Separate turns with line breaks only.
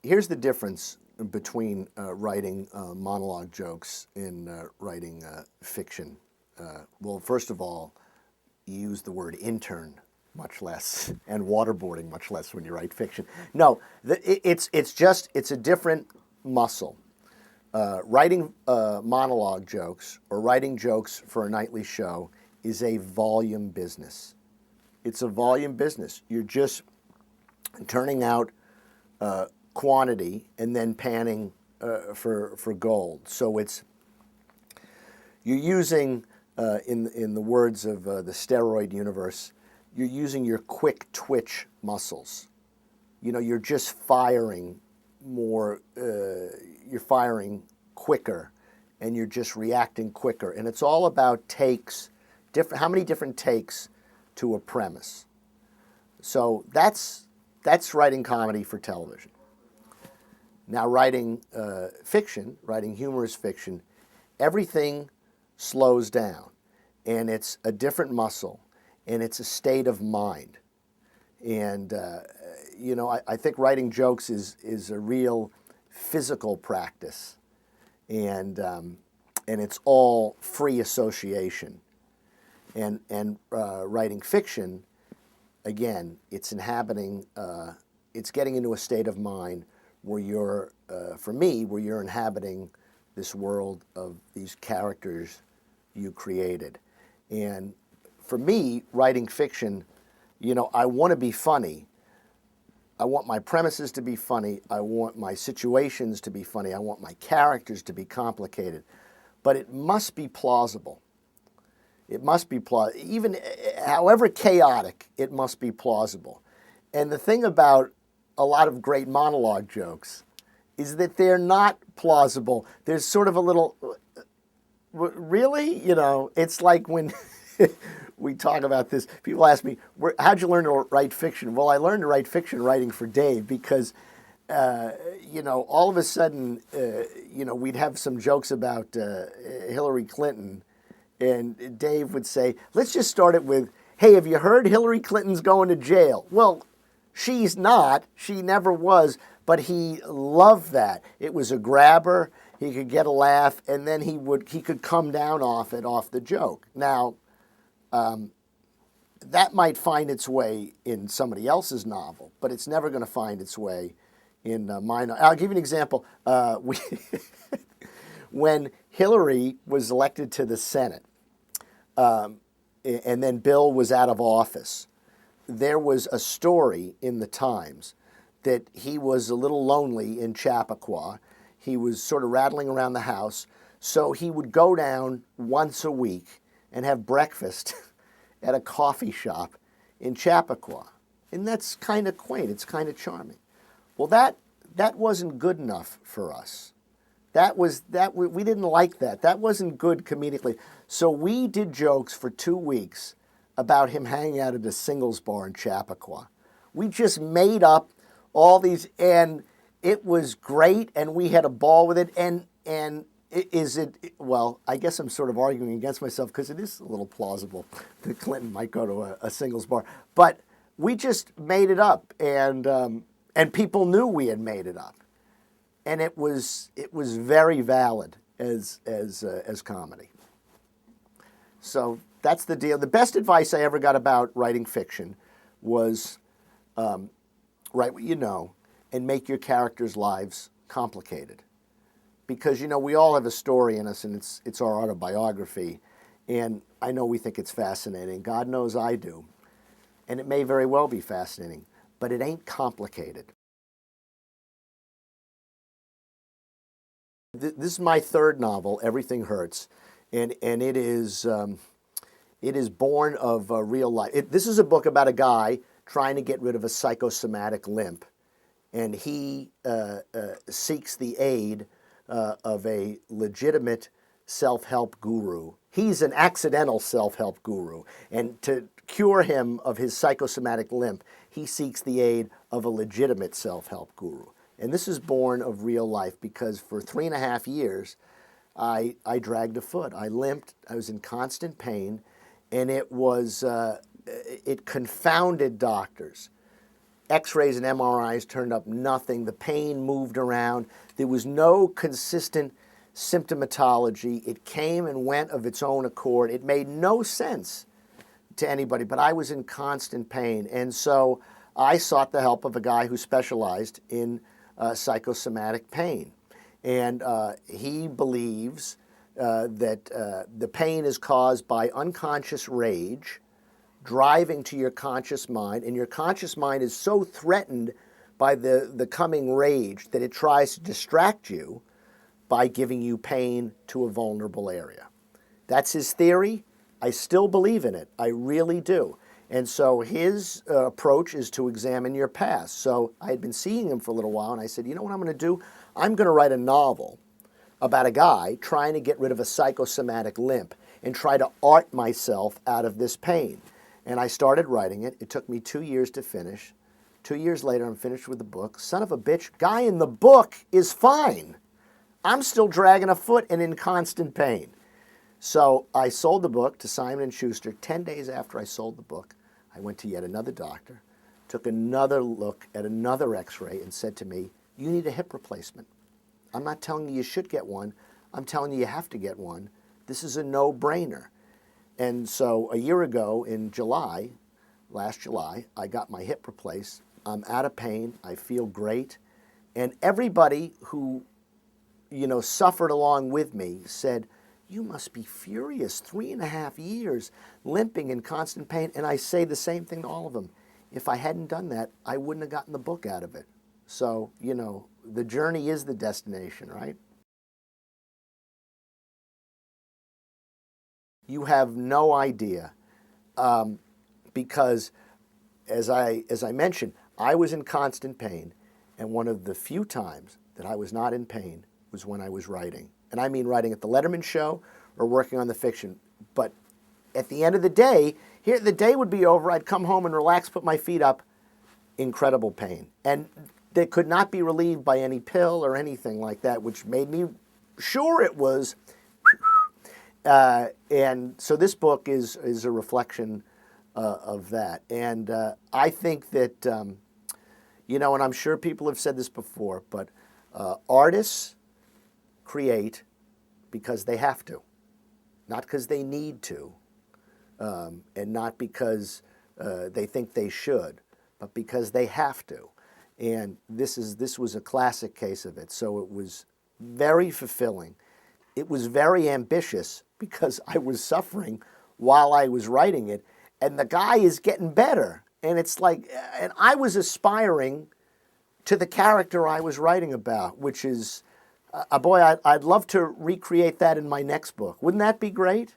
here's the difference between writing monologue jokes and writing fiction. Well, first of all, you use the word intern much less, and waterboarding much less when you write fiction. No, it's a different muscle. Writing monologue jokes or writing jokes for a nightly show is a volume business. It's a volume business. You're just turning out quantity and then panning for gold. So you're using, in the words of the Steroid Universe, you're using your quick twitch muscles. You know, you're just firing more, you're firing quicker, and you're just reacting quicker. And it's all about takes, how many different takes to a premise. So that's writing comedy for television. Now writing fiction, writing humorous fiction, everything slows down, and it's a different muscle, and it's a state of mind. And you know, I think writing jokes is a real physical practice, and it's all free association. And writing fiction, again, it's inhabiting, it's getting into a state of mind where you're, for me, where you're inhabiting this world of these characters you created. And for me, writing fiction, you know, I want to be funny. I want my premises to be funny. I want my situations to be funny. I want my characters to be complicated. But it must be plausible. It must be plausible. Even however chaotic, it must be plausible. And the thing about a lot of great monologue jokes is that they're not plausible. There's sort of a little, really? You know, it's like when we talk about this, people ask me, how'd you learn to write fiction? Well, I learned to write fiction writing for Dave because, you know, all of a sudden, you know, we'd have some jokes about Hillary Clinton, and Dave would say, let's just start it with, hey, have you heard Hillary Clinton's going to jail? Well, she's not. She never was. But he loved that. It was a grabber. He could get a laugh, and then he could come down off the joke. Now, that might find its way in somebody else's novel, but it's never going to find its way in mine. I'll give you an example. When Hillary was elected to the Senate, and then Bill was out of office, there was a story in the Times that he was a little lonely in Chappaqua. He was sort of rattling around the house, so he would go down once a week and have breakfast at a coffee shop in Chappaqua. And that's kind of quaint. It's kind of charming. Well, that wasn't good enough for us. We didn't like that. That wasn't good comedically. So we did jokes for 2 weeks about him hanging out at a singles bar in Chappaqua. We just made up all these, and it was great, and we had a ball with it. And well, I guess I'm sort of arguing against myself because it is a little plausible that Clinton might go to a singles bar. But we just made it up, and people knew we had made it up. And it was very valid as comedy. So that's the deal. The best advice I ever got about writing fiction was write what you know and make your characters' lives complicated. Because, you know, we all have a story in us, and it's our autobiography. And I know we think it's fascinating. God knows I do. And it may very well be fascinating, but it ain't complicated. This is my third novel, Everything Hurts, and it is born of real life. This is a book about a guy trying to get rid of a psychosomatic limp, and he seeks the aid of a legitimate self-help guru. He's an accidental self-help guru, and to cure him of his psychosomatic limp, he seeks the aid of a legitimate self-help guru. And this is born of real life because for 3.5 years, I dragged a foot. I limped. I was in constant pain, and it confounded doctors. X-rays and MRIs turned up nothing. The pain moved around. There was no consistent symptomatology. It came and went of its own accord. It made no sense to anybody, but I was in constant pain. And so I sought the help of a guy who specialized in psychosomatic pain. And he believes that the pain is caused by unconscious rage driving to your conscious mind, and your conscious mind is so threatened by the coming rage that it tries to distract you by giving you pain to a vulnerable area. That's his theory. I still believe in it. I really do. And so his approach is to examine your past. So I had been seeing him for a little while, and I said, you know what I'm going to do? I'm going to write a novel about a guy trying to get rid of a psychosomatic limp and try to art myself out of this pain. And I started writing it. It took me 2 years to finish. 2 years later, I'm finished with the book. Son of a bitch, guy in the book is fine. I'm still dragging a foot and in constant pain. So I sold the book to Simon & Schuster. 10 days after I sold the book, I went to yet another doctor, took another look at another x-ray and said to me, you need a hip replacement. I'm not telling you you should get one. I'm telling you you have to get one. This is a no-brainer. And so a year ago in July, last July, I got my hip replaced. I'm out of pain. I feel great. And everybody who, suffered along with me said, you must be furious, 3.5 years limping in constant pain. And I say the same thing to all of them. If I hadn't done that, I wouldn't have gotten the book out of it. So, the journey is the destination, right? You have no idea, because as I mentioned, I was in constant pain, and one of the few times that I was not in pain was when I was writing. And I mean writing at the Letterman show or working on the fiction. But at the end of the day, the day would be over, I'd come home and relax, put my feet up, incredible pain. And that could not be relieved by any pill or anything like that, which made me sure it was. And so this book is a reflection of that. And I think that, and I'm sure people have said this before, but artists create because they have to, not because they need to, and not because they think they should, but because they have to. And this was a classic case of it. So it was very fulfilling. It was very ambitious because I was suffering while I was writing it. And the guy is getting better. And it's like, and I was aspiring to the character I was writing about, which is, boy, I'd love to recreate that in my next book. Wouldn't that be great?